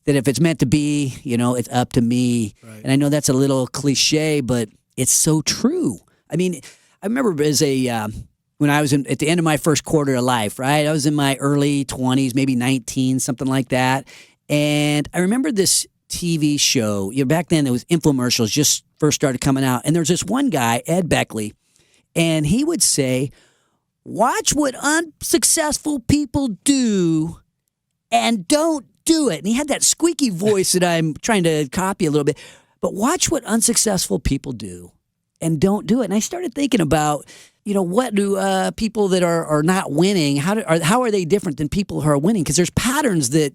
that if it's meant to be, it's up to me. Right. And I know that's a little cliche, but it's so true. I mean, I remember when I was at the end of my first quarter of life, right? I was in my early 20s, maybe 19, something like that. And I remember this TV show. Back then, there was infomercials just first started coming out. And there's this one guy, Ed Beckley, and he would say, watch what unsuccessful people do and don't do it. And he had that squeaky voice that I'm trying to copy a little bit. But watch what unsuccessful people do and don't do it. And I started thinking about, what do people that are not winning, how are they different than people who are winning? Because there's patterns that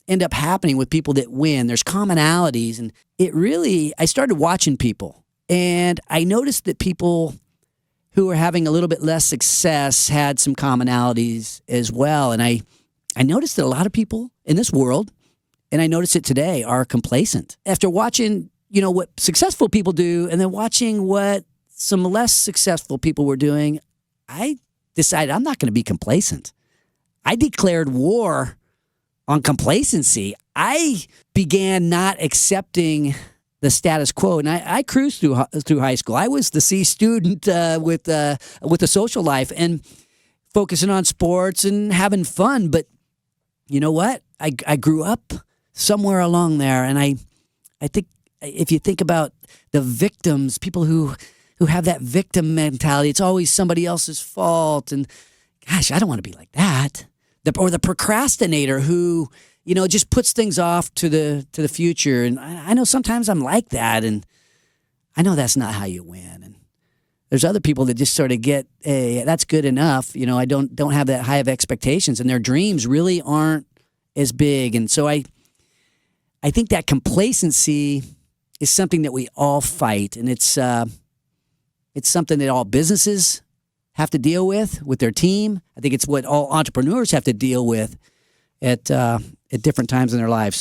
end up happening with people that win. There's commonalities. And I started watching people. And I noticed that people who were having a little bit less success had some commonalities as well. And I noticed that a lot of people in this world, and I notice it today, are complacent. After watching, what successful people do and then watching what some less successful people were doing, I decided I'm not going to be complacent. I declared war on complacency. I began not accepting the status quo, and I cruised through high school. I was the C student with a social life and focusing on sports and having fun. But you know what? I grew up somewhere along there, and I think if you think about the victims, people who have that victim mentality, it's always somebody else's fault. And gosh, I don't want to be like that. Or the procrastinator who, just puts things off to the future. And I know sometimes I'm like that, and I know that's not how you win. And there's other people that just sort of get, hey, that's good enough. I don't have that high of expectations, and their dreams really aren't as big. And so I think that complacency is something that we all fight, and it's something that all businesses have to deal with their team. I think it's what all entrepreneurs have to deal with at different times in their lives.